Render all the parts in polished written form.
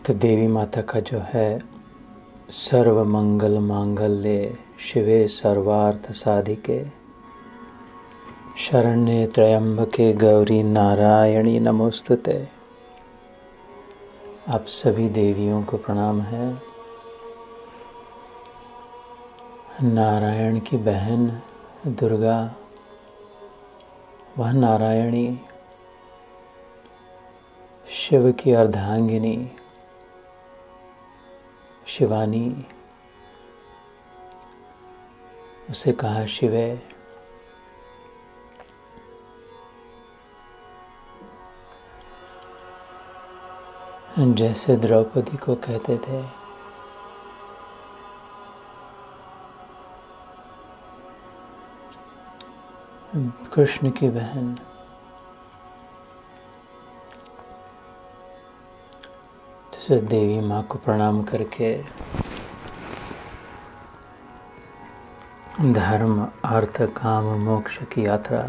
तो देवी माता का जो है सर्व मंगल मांगल्ये शिवे सर्वार्थ साधिके शरण्ये त्र्यंबके गौरी नारायणी नमोस्तुते। आप सभी देवियों को प्रणाम है। नारायण की बहन दुर्गा, वह नारायणी, शिव की अर्धांगिनी शिवानी, उसे कहा शिवे। जैसे द्रौपदी को कहते थे कृष्ण की बहन, तो देवी माँ को प्रणाम करके धर्म अर्थ काम मोक्ष की यात्रा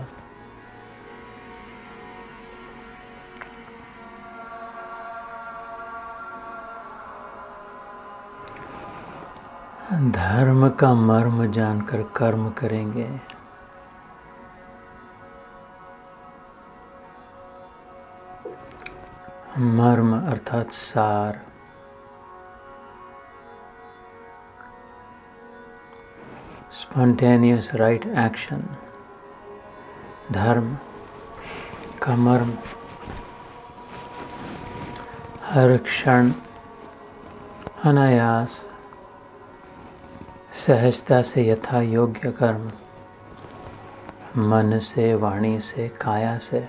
धर्म का मर्म जानकर कर्म करेंगे। मर्म अर्थात सार, स्पॉन्टेनियस राइट एक्शन। धर्म का मर्म हर क्षण अनायास सहजता से यथा योग्य कर्म, मन से, वाणी से, काया से।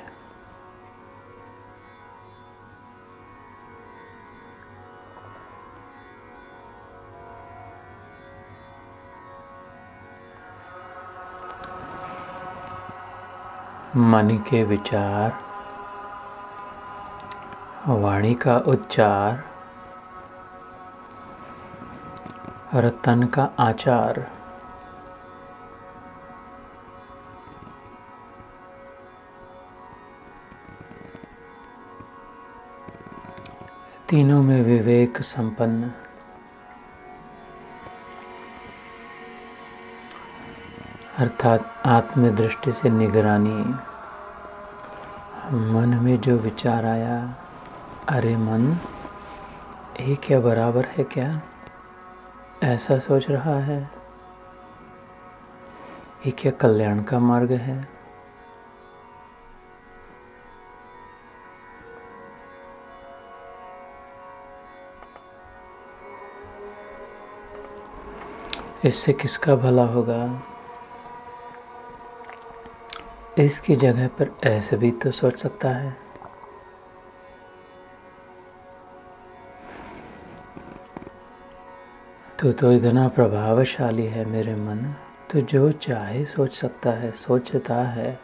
मन के विचार, वाणी का उच्चार और तन का आचार। तीनों में विवेक संपन्न, अर्थात आत्मदृष्टि से निगरानी। मन में जो विचार आया, अरे मन ये क्या बराबर है क्या, ऐसा सोच रहा है, ये क्या कल्याण का मार्ग है। इससे किसका भला होगा। इसकी जगह पर ऐसे भी तो सोच सकता है, तू तो इतना प्रभावशाली है मेरे मन, तू जो चाहे सोच सकता है, सोचता है।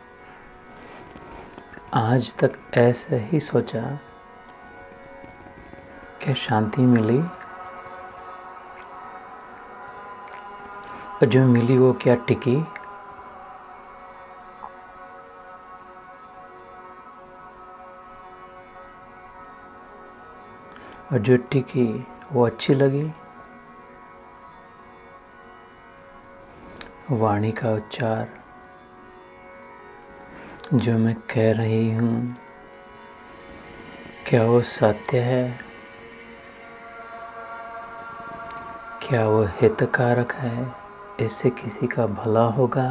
आज तक ऐसे ही सोचा, क्या शांति मिली? और जो मिली वो क्या टिकी? और जो टिकी वो अच्छी लगी? वाणी का उच्चार, जो मैं कह रही हूँ, क्या वो सत्य है? क्या वो हितकारक है? इससे किसी का भला होगा?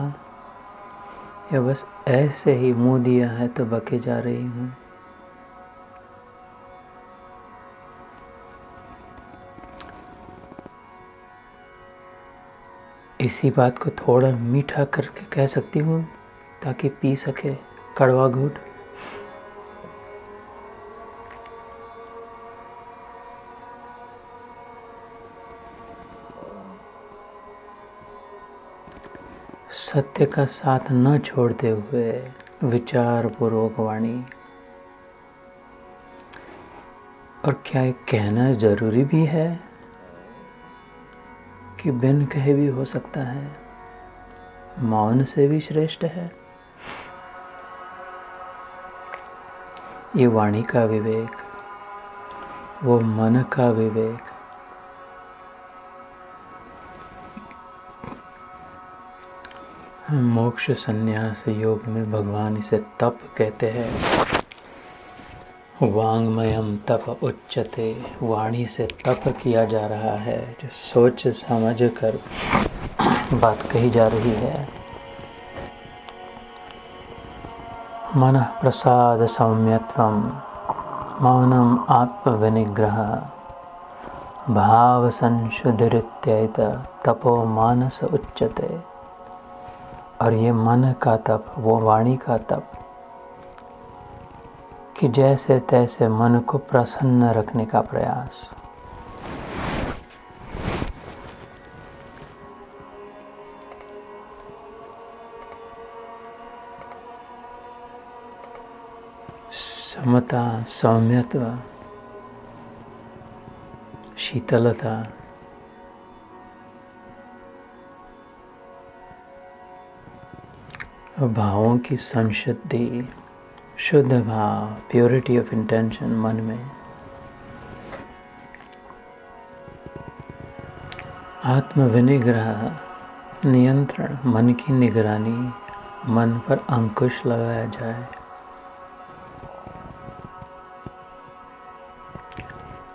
या बस ऐसे ही मुँह दिया है तो बके जा रही हूँ? इसी बात को थोड़ा मीठा करके कह सकती हूँ ताकि पी सके कड़वा घूंट। सत्य का साथ न छोड़ते हुए विचार पूर्वक वाणी। और क्या ये कहना जरूरी भी है कि बिन कहे भी हो सकता है? मौन से भी श्रेष्ठ है। ये वाणी का विवेक, वो मन का विवेक। मोक्ष संन्यास योग में भगवान इसे तप कहते हैं। वांग्मयम तप उच्चते, वाणी से तप किया जा रहा है, जो सोच समझ कर बात कही जा रही है। मन प्रसाद सौम्यत्वम, मौनम आत्मविनिग्रह, भाव संशुद्धिरित्येत तपो मानस उच्चते। और ये मन का तप, वो वाणी का तप कि जैसे तैसे मन को प्रसन्न रखने का प्रयास। समता, सौम्यत्व, शीतलता, भावों की संशुद्धि, शुद्ध भाव, प्योरिटी ऑफ इंटेंशन मन में। आत्म विनिग्रह, नियंत्रण, मन की निगरानी, मन पर अंकुश लगाया जाए।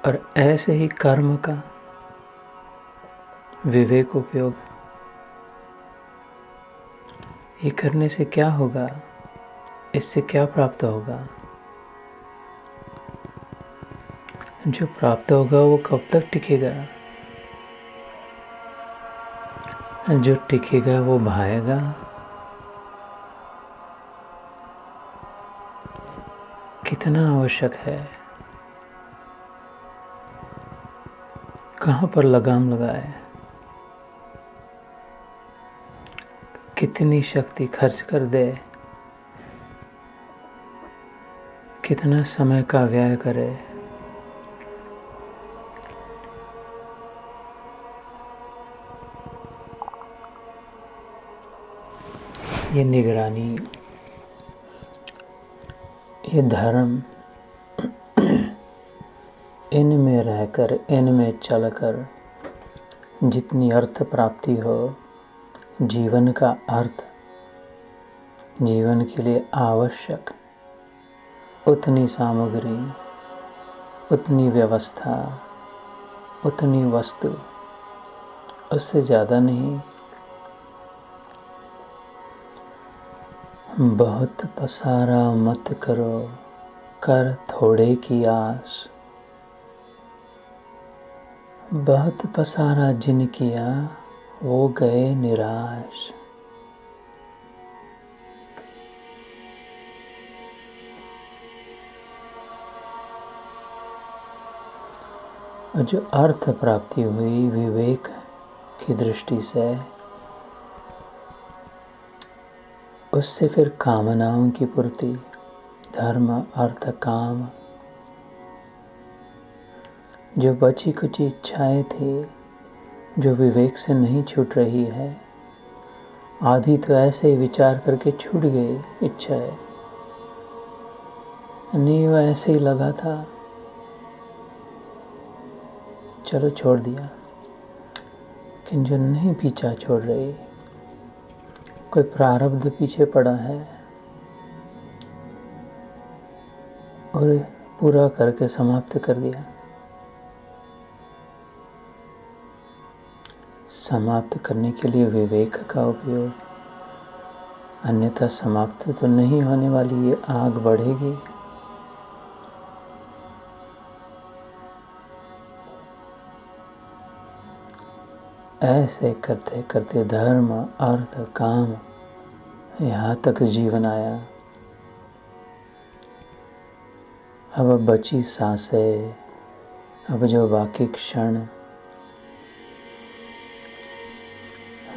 और ऐसे ही कर्म का विवेक उपयोग। ये करने से क्या होगा, इससे क्या प्राप्त होगा? जो प्राप्त होगा वो कब तक टिकेगा? जो टिकेगा वो भाएगा। कितना आवश्यक है, कहाँ पर लगाम लगाए, कितनी शक्ति खर्च कर दे, कितना समय का व्यय करे। ये निगरानी, ये धर्म, इनमें रहकर, इनमें चलकर जितनी अर्थ प्राप्ति हो, जीवन का अर्थ, जीवन के लिए आवश्यक उतनी सामग्री, उतनी व्यवस्था, उतनी वस्तु, उससे ज़्यादा नहीं। बहुत पसारा मत करो, कर थोड़े की आस। बहुत पसारा जिन किया, वो गए निराश। और जो अर्थ प्राप्ति हुई विवेक की दृष्टि से, उससे फिर कामनाओं की पूर्ति, धर्म, अर्थ, काम, जो बची कुछ इच्छाएं थी, जो विवेक से नहीं छूट रही है, आधी तो ऐसे ही विचार करके छूट गई इच्छाएं, नहीं वो ऐसे ही लगा था, चलो छोड़ दिया। लेकिन जो नहीं पीछा छोड़ रही, कोई प्रारब्ध पीछे पड़ा है और पूरा करके समाप्त कर दिया। समाप्त करने के लिए विवेक का उपयोग, अन्यथा समाप्त तो नहीं होने वाली ये आग बढ़ेगी। ऐसे करते करते धर्म, अर्थ, काम, यहाँ तक जीवन आया। अब बची सांसें, अब जो बाकी क्षण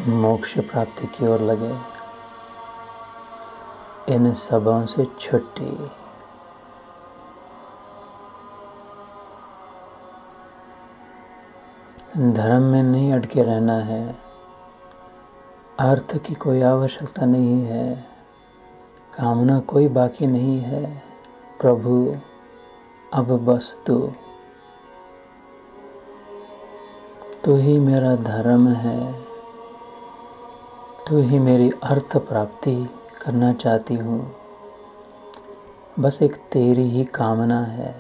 मोक्ष प्राप्ति की ओर लगे, इन सबों से छुट्टी। धर्म में नहीं अटके रहना है, अर्थ की कोई आवश्यकता नहीं है, कामना कोई बाकी नहीं है। प्रभु अब बस तू तू ही मेरा धर्म है, तू ही मेरी अर्थ प्राप्ति करना चाहती हूँ। बस एक तेरी ही कामना है,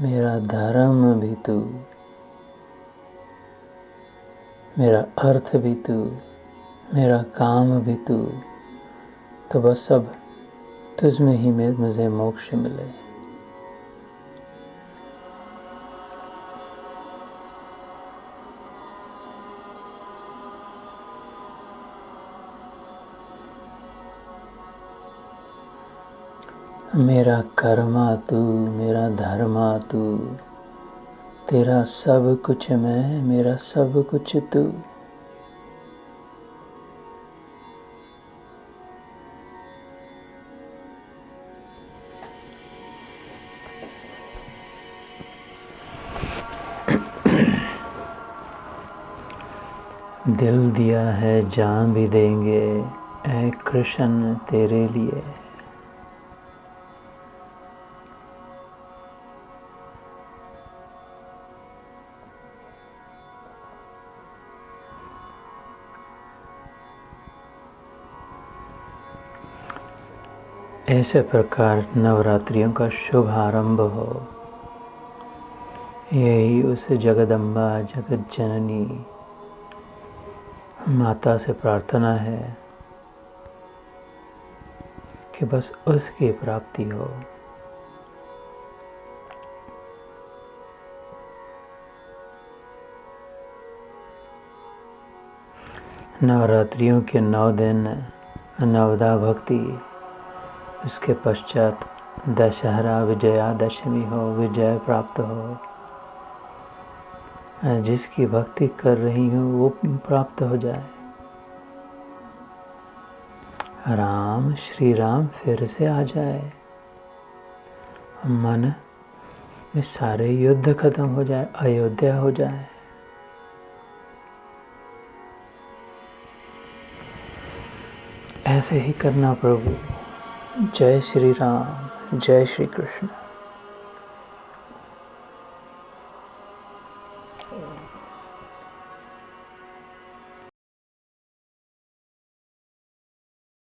मेरा धर्म भी तू, मेरा अर्थ भी तू, मेरा काम भी तू। तो बस अब तुझ में ही मुझे मोक्ष मिले। मेरा कर्मा तू, मेरा धर्मा तू, तेरा सब कुछ मैं, मेरा सब कुछ तू। दिल दिया है जान भी देंगे, ऐ कृष्ण तेरे लिए। ऐसे प्रकार नवरात्रियों का शुभ आरंभ हो। यही उस जगदम्बा जगत जननी माता से प्रार्थना है कि बस उसकी प्राप्ति हो। नवरात्रियों के 9 दिन नवदा भक्ति, उसके पश्चात दशहरा विजयादशमी हो, विजय प्राप्त हो। जिसकी भक्ति कर रही हूँ वो प्राप्त हो जाए। राम श्री राम फिर से आ जाए, मन में सारे युद्ध खत्म हो जाए, अयोध्या हो जाए। ऐसे ही करना प्रभु। जय श्री राम, जय श्री कृष्ण।